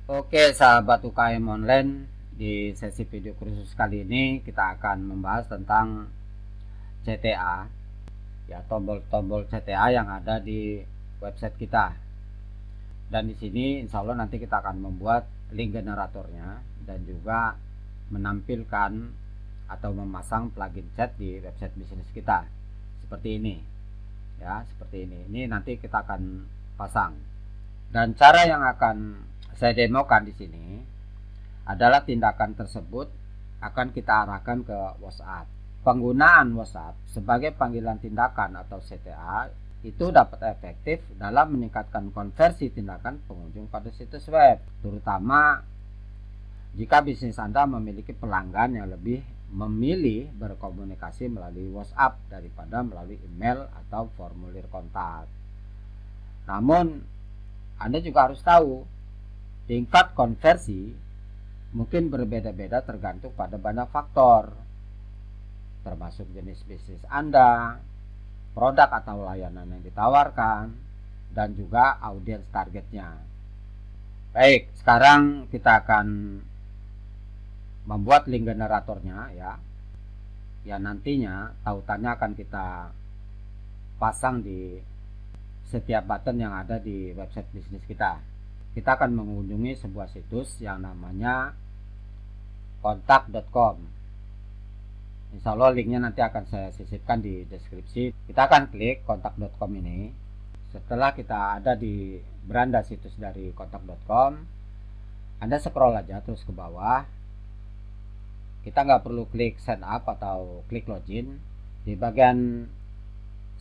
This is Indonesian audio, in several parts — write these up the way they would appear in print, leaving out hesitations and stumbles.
Oke sahabat UKM online, di sesi video kursus kali ini kita akan membahas tentang CTA, ya, tombol-tombol CTA yang ada di website kita. Dan di sini insya Allah nanti kita akan membuat link generatornya dan juga menampilkan atau memasang plugin chat di website bisnis kita seperti ini, ya, seperti ini. Ini nanti kita akan pasang. Dan cara yang akan saya demokan di sini adalah tindakan tersebut akan kita arahkan ke WhatsApp. Penggunaan WhatsApp sebagai panggilan tindakan atau CTA itu dapat efektif dalam meningkatkan konversi tindakan pengunjung pada situs web, terutama jika bisnis Anda memiliki pelanggan yang lebih memilih berkomunikasi melalui WhatsApp daripada melalui email atau formulir kontak. Namun Anda juga harus tahu tingkat konversi mungkin berbeda-beda tergantung pada banyak faktor, termasuk jenis bisnis Anda, produk atau layanan yang ditawarkan, dan juga audiens targetnya. Baik, sekarang kita akan membuat link generatornya, ya. Ya, nantinya tautannya akan kita pasang di setiap button yang ada di website bisnis kita. Kita akan mengunjungi sebuah situs yang namanya kontak.com. Insya Allah linknya nanti akan saya sisipkan di deskripsi. Kita akan klik kontak.com ini. Setelah kita ada di beranda situs dari kontak.com, Anda scroll aja terus ke bawah. Kita nggak perlu klik sign up atau klik login. Di bagian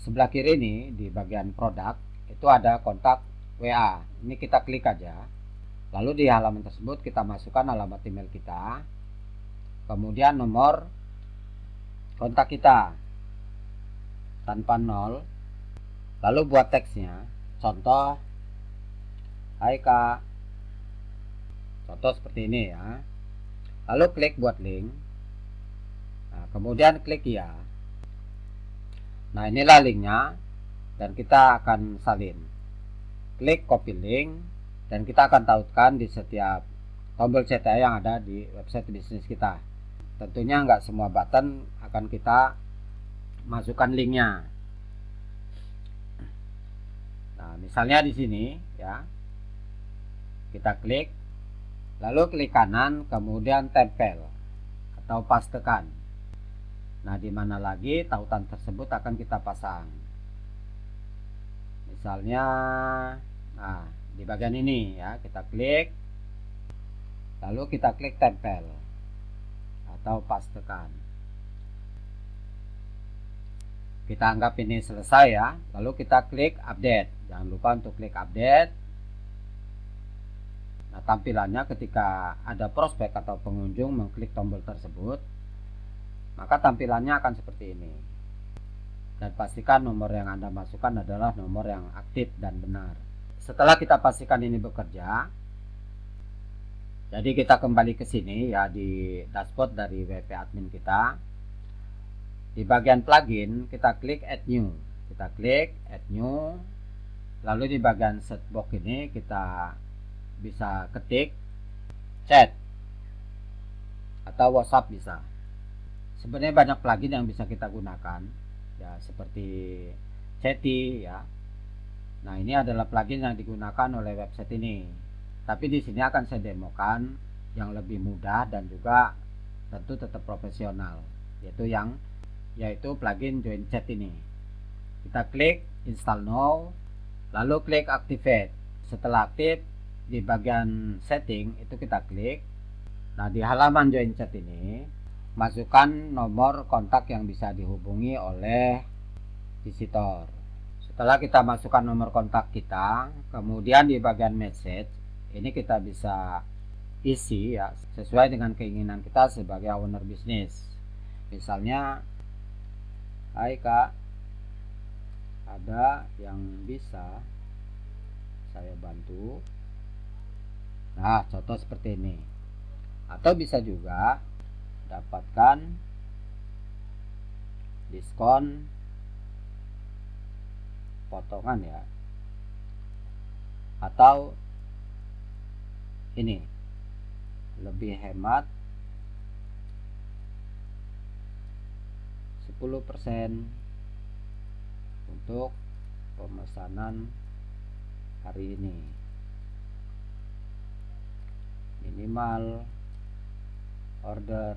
sebelah kiri ini, di bagian produk, itu ada kontak WA. Ini kita klik aja. Lalu di halaman tersebut kita masukkan alamat email kita, kemudian nomor kontak kita tanpa nol, lalu buat teksnya, contoh, hai kak, contoh seperti ini ya. Lalu klik buat link, nah, kemudian klik ya. Nah, inilah linknya dan kita akan salin. Klik copy link dan kita akan tautkan di setiap tombol CTA yang ada di website bisnis kita. Tentunya nggak semua button akan kita masukkan linknya. Nah, misalnya di sini ya, kita klik, lalu klik kanan, kemudian tempel atau pastekan. Nah, di mana lagi tautan tersebut akan kita pasang. Misalnya, nah, di bagian ini ya, kita klik, lalu kita klik tempel atau pastekan. Kita anggap ini selesai ya, lalu kita klik update. Jangan lupa untuk klik update. Nah, tampilannya ketika ada prospek atau pengunjung mengklik tombol tersebut, maka tampilannya akan seperti ini. Dan pastikan nomor yang Anda masukkan adalah nomor yang aktif dan benar. Setelah kita pastikan ini bekerja, jadi kita kembali ke sini ya, di dashboard dari WP admin kita. Di bagian plugin kita klik add new. Kita klik add new. Lalu di bagian search box ini kita bisa ketik chat atau WhatsApp bisa. Sebenarnya banyak plugin yang bisa kita gunakan ya, seperti Chatty ya. Nah, ini adalah plugin yang digunakan oleh website ini. Tapi di sini akan saya demokan yang lebih mudah dan juga tentu tetap profesional, yaitu plugin Join Chat ini. Kita klik install now, lalu klik activate. Setelah aktif, di bagian setting itu kita klik. Nah, di halaman Join Chat ini masukkan nomor kontak yang bisa dihubungi oleh visitor. Setelah kita masukkan nomor kontak kita, kemudian di bagian message ini kita bisa isi ya, sesuai dengan keinginan kita sebagai owner bisnis. Misalnya, hai kak, ada yang bisa saya bantu. Nah, contoh seperti ini. Atau bisa juga dapatkan diskon potongan ya, atau ini lebih hemat 10% untuk pemesanan hari ini, minimal order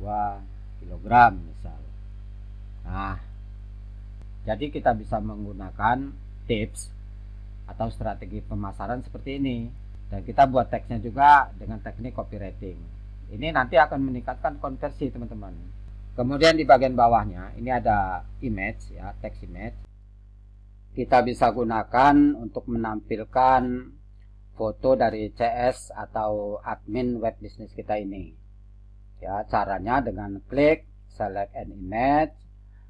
2 kg misal. Nah, jadi kita bisa menggunakan tips atau strategi pemasaran seperti ini, dan kita buat teksnya juga dengan teknik copywriting. Ini nanti akan meningkatkan konversi teman-teman. Kemudian di bagian bawahnya ini ada image ya, teks image. Kita bisa gunakan untuk menampilkan foto dari CS atau admin web bisnis kita ini. Ya, caranya dengan klik select an image,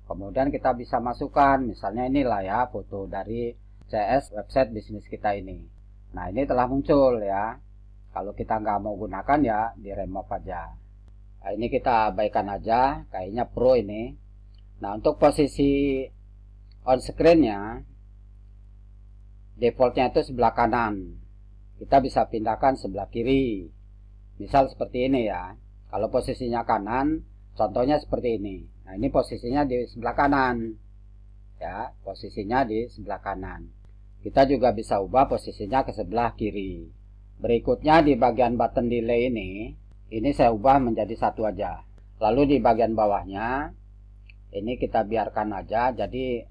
kemudian kita bisa masukkan, misalnya inilah ya foto dari CS website bisnis kita ini. Nah, ini telah muncul ya. Kalau kita nggak mau gunakan ya di remove aja. Nah, ini kita abaikan aja, kayaknya pro ini. Nah, untuk posisi on screen-nya, defaultnya itu sebelah kanan. Kita bisa pindahkan sebelah kiri. Misal seperti ini ya. Kalau posisinya kanan, contohnya seperti ini. Nah, ini posisinya di sebelah kanan. Ya, posisinya di sebelah kanan. Kita juga bisa ubah posisinya ke sebelah kiri. Berikutnya di bagian button delay ini saya ubah menjadi satu aja. Lalu di bagian bawahnya, ini kita biarkan aja. Jadi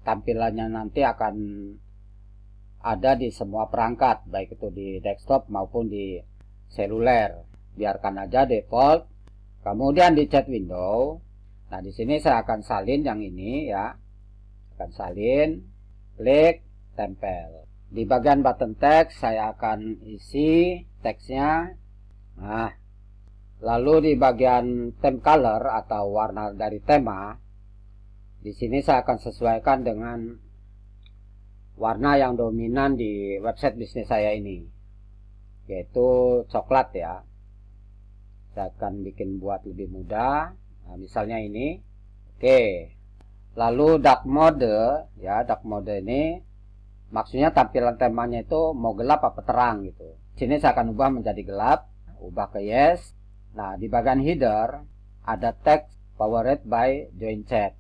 tampilannya nanti akan ada di semua perangkat, baik itu di desktop maupun di seluler. Biarkan aja default. Kemudian di chat window, nah di sini saya akan salin yang ini ya, akan salin, klik, tempel. Di bagian button text saya akan isi teksnya. Nah, lalu di bagian theme color atau warna dari tema, di sini saya akan sesuaikan dengan warna yang dominan di website bisnis saya ini, yaitu coklat ya. Saya akan bikin buat lebih mudah. Nah, misalnya ini. Oke. Lalu dark mode ya, dark mode ini maksudnya tampilan temanya itu mau gelap apa terang gitu. Sini saya akan ubah menjadi gelap, ubah ke yes. Nah, di bagian header ada teks powered by join chat.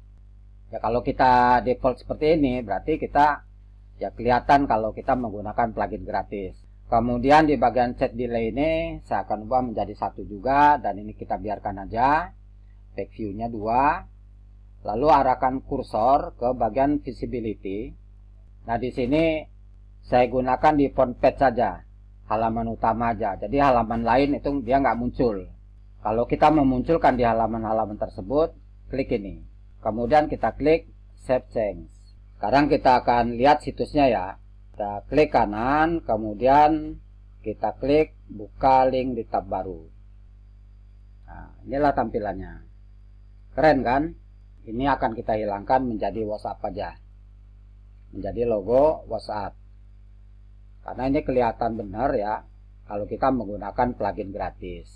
Ya, kalau kita default seperti ini berarti kita ya kelihatan kalau kita menggunakan plugin gratis. Kemudian di bagian chat delay ini saya akan ubah menjadi satu juga, dan ini kita biarkan aja. Back view-nya 2. Lalu arahkan kursor ke bagian visibility. Nah, di sini saya gunakan di front page saja, halaman utama aja. Jadi halaman lain itu dia nggak muncul. Kalau kita memunculkan di halaman-halaman tersebut, klik ini. Kemudian kita klik Save Change. Sekarang kita akan lihat situsnya ya. Kita klik kanan, kemudian kita klik buka link di tab baru. Nah, inilah tampilannya. Keren kan? Ini akan kita hilangkan menjadi WhatsApp aja. Menjadi logo WhatsApp. Karena ini kelihatan benar ya kalau kita menggunakan plugin gratis.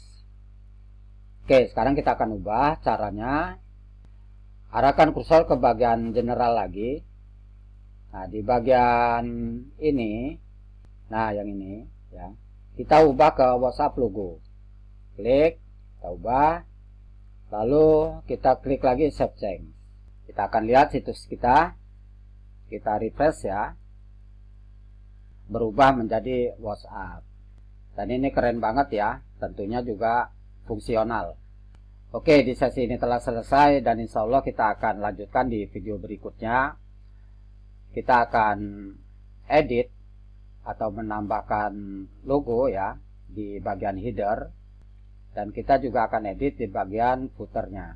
Oke, sekarang kita akan ubah caranya. Arahkan kursor ke bagian general lagi. Nah, di bagian ini, nah yang ini ya, kita ubah ke WhatsApp logo. Klik, kita ubah. Lalu kita klik lagi Save Change. Kita akan lihat situs kita. Kita refresh ya. Berubah menjadi WhatsApp. Dan ini keren banget ya. Tentunya juga fungsional. Oke, di sesi ini telah selesai, dan insya Allah kita akan lanjutkan di video berikutnya. Kita akan edit atau menambahkan logo ya di bagian header, dan kita juga akan edit di bagian footernya.